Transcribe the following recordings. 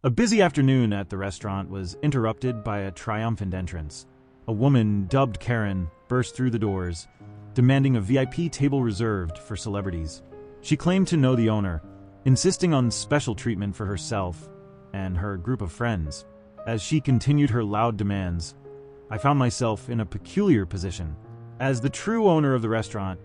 A busy afternoon at the restaurant was interrupted by a triumphant entrance. A woman, dubbed Karen, burst through the doors, demanding a VIP table reserved for celebrities. She claimed to know the owner, insisting on special treatment for herself and her group of friends. As she continued her loud demands, I found myself in a peculiar position. As the true owner of the restaurant,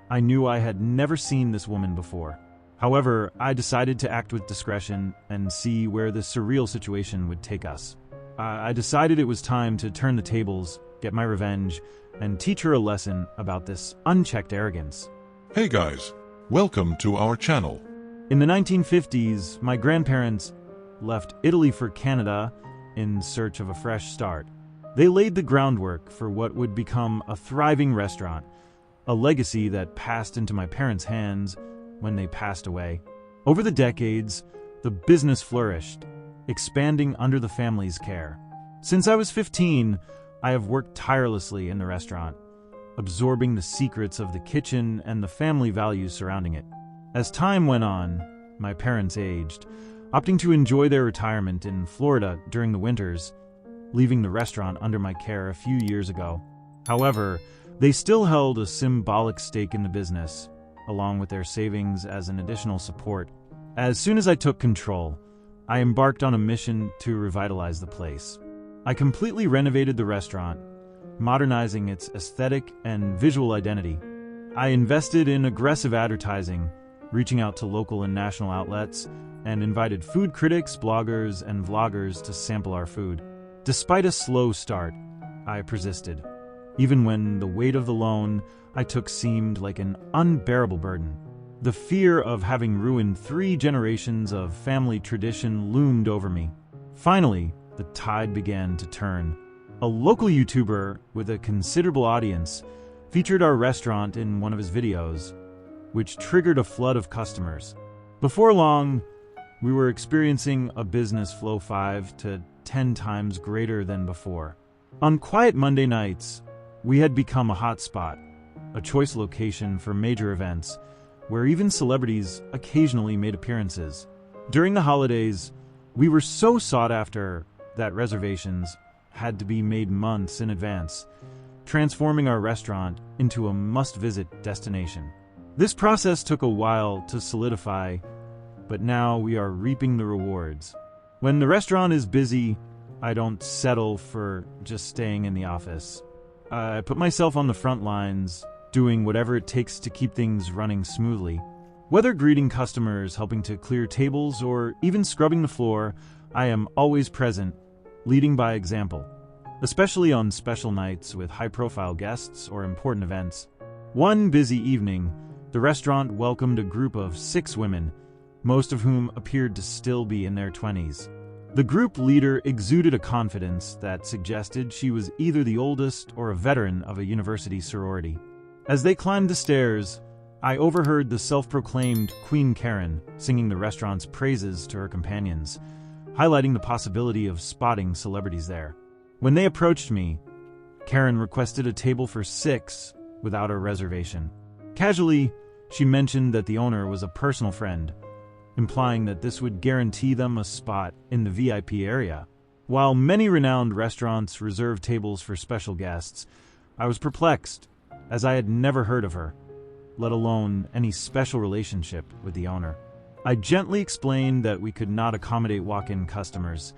I knew I had never seen this woman before. However, I decided to act with discretion and see where this surreal situation would take us. I decided it was time to turn the tables, get my revenge, and teach her a lesson about this unchecked arrogance. Hey guys, welcome to our channel. In the 1950s, my grandparents left Italy for Canada in search of a fresh start. They laid the groundwork for what would become a thriving restaurant, a legacy that passed into my parents' hands when they passed away. Over the decades, the business flourished, expanding under the family's care. Since I was 15, I have worked tirelessly in the restaurant, absorbing the secrets of the kitchen and the family values surrounding it. As time went on, my parents aged, opting to enjoy their retirement in Florida during the winters, leaving the restaurant under my care a few years ago. However, they still held a symbolic stake in the business, along with their savings as an additional support. As soon as I took control, I embarked on a mission to revitalize the place. I completely renovated the restaurant, modernizing its aesthetic and visual identity. I invested in aggressive advertising, reaching out to local and national outlets, and invited food critics, bloggers, and vloggers to sample our food. Despite a slow start, I persisted, even when the weight of the loan I took seemed like an unbearable burden. The fear of having ruined 3 generations of family tradition loomed over me. Finally, the tide began to turn. A local YouTuber with a considerable audience featured our restaurant in one of his videos, which triggered a flood of customers. Before long, we were experiencing a business flow 5 to 10 times greater than before. On quiet Monday nights, we had become a hot spot, a choice location for major events, where even celebrities occasionally made appearances. During the holidays, we were so sought after that reservations had to be made months in advance, transforming our restaurant into a must-visit destination. This process took a while to solidify, but now we are reaping the rewards. When the restaurant is busy, I don't settle for just staying in the office. I put myself on the front lines, doing whatever it takes to keep things running smoothly. Whether greeting customers, helping to clear tables, or even scrubbing the floor, I am always present, leading by example, especially on special nights with high-profile guests or important events. One busy evening, the restaurant welcomed a group of 6 women, most of whom appeared to still be in their 20s. The group leader exuded a confidence that suggested she was either the oldest or a veteran of a university sorority. As they climbed the stairs, I overheard the self-proclaimed Queen Karen singing the restaurant's praises to her companions, highlighting the possibility of spotting celebrities there. When they approached me, Karen requested a table for 6 without a reservation. Casually, she mentioned that the owner was a personal friend, implying that this would guarantee them a spot in the VIP area. While many renowned restaurants reserve tables for special guests, I was perplexed, as I had never heard of her, let alone any special relationship with the owner. I gently explained that we could not accommodate walk-in customers,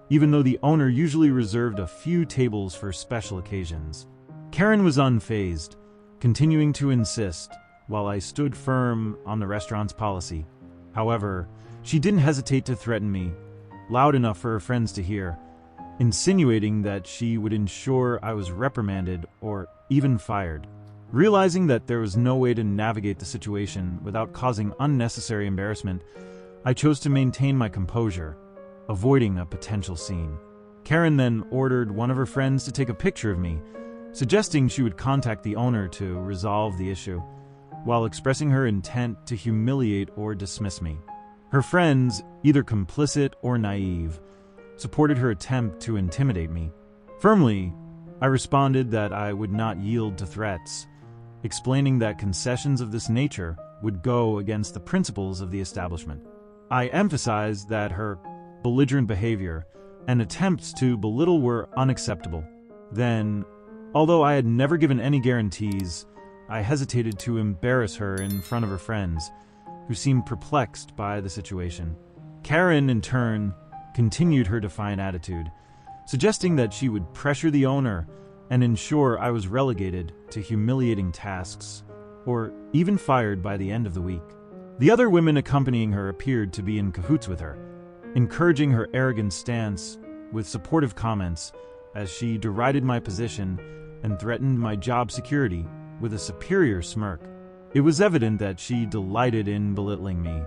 even though the owner usually reserved a few tables for special occasions. Karen was unfazed, continuing to insist, while I stood firm on the restaurant's policy. However, she didn't hesitate to threaten me, loud enough for her friends to hear, insinuating that she would ensure I was reprimanded or even fired. Realizing that there was no way to navigate the situation without causing unnecessary embarrassment, I chose to maintain my composure, avoiding a potential scene. Karen then ordered one of her friends to take a picture of me, suggesting she would contact the owner to resolve the issue, while expressing her intent to humiliate or dismiss me. Her friends, either complicit or naive, supported her attempt to intimidate me. Firmly, I responded that I would not yield to threats, explaining that concessions of this nature would go against the principles of the establishment. I emphasized that her belligerent behavior, and attempts to belittle were unacceptable. Then, although I had never given any guarantees, I hesitated to embarrass her in front of her friends, who seemed perplexed by the situation. Karen, in turn, continued her defiant attitude, suggesting that she would pressure the owner and ensure I was relegated to humiliating tasks, or even fired by the end of the week. The other women accompanying her appeared to be in cahoots with her, encouraging her arrogant stance with supportive comments as she derided my position and threatened my job security with a superior smirk. It was evident that she delighted in belittling me,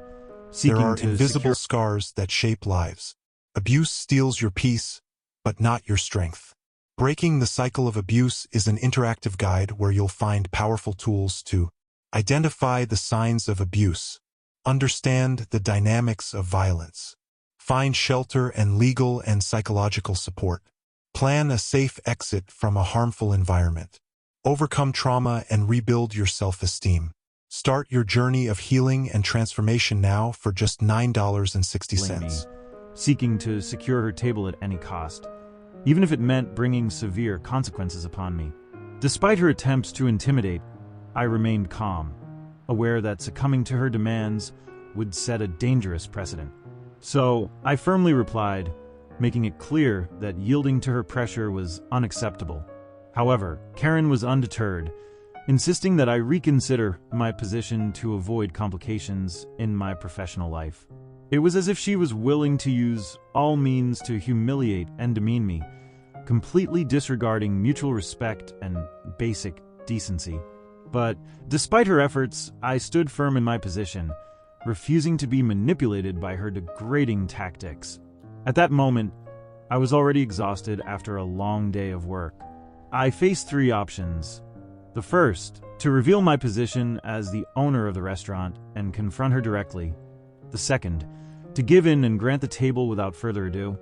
seeking There are to invisible scars that shape lives. Abuse steals your peace, but not your strength. Breaking the cycle of abuse is an interactive guide where you'll find powerful tools to identify the signs of abuse, understand the dynamics of violence, find shelter and legal and psychological support, plan a safe exit from a harmful environment, overcome trauma and rebuild your self-esteem. Start your journey of healing and transformation now for just $9.60. seeking to secure her table at any cost, even if it meant bringing severe consequences upon me. Despite her attempts to intimidate, I remained calm, aware that succumbing to her demands would set a dangerous precedent. So I firmly replied, making it clear that yielding to her pressure was unacceptable. However, Karen was undeterred, insisting that I reconsider my position to avoid complications in my professional life. It was as if she was willing to use all means to humiliate and demean me, completely disregarding mutual respect and basic decency. But despite her efforts, I stood firm in my position, refusing to be manipulated by her degrading tactics. At that moment, I was already exhausted after a long day of work. I faced three options. The first, to reveal my position as the owner of the restaurant and confront her directly. The second, to give in and grant the table without further ado.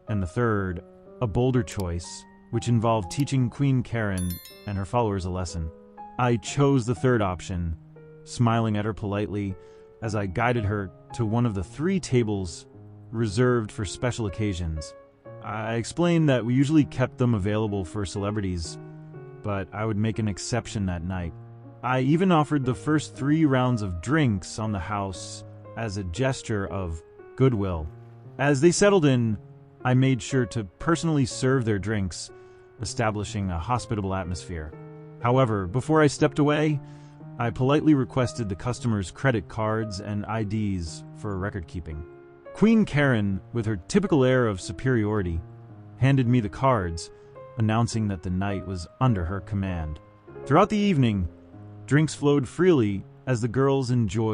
And the third, a bolder choice, which involved teaching Queen Karen and her followers a lesson. I chose the third option, smiling at her politely as I guided her to one of the 3 tables reserved for special occasions. I explained that we usually kept them available for celebrities, but I would make an exception that night. I even offered the first 3 rounds of drinks on the house as a gesture of goodwill. As they settled in, I made sure to personally serve their drinks, establishing a hospitable atmosphere. However, before I stepped away, I politely requested the customers' credit cards and IDs for record keeping. Queen Karen, with her typical air of superiority, handed me the cards, announcing that the night was under her command. Throughout the evening, drinks flowed freely as the girls enjoyed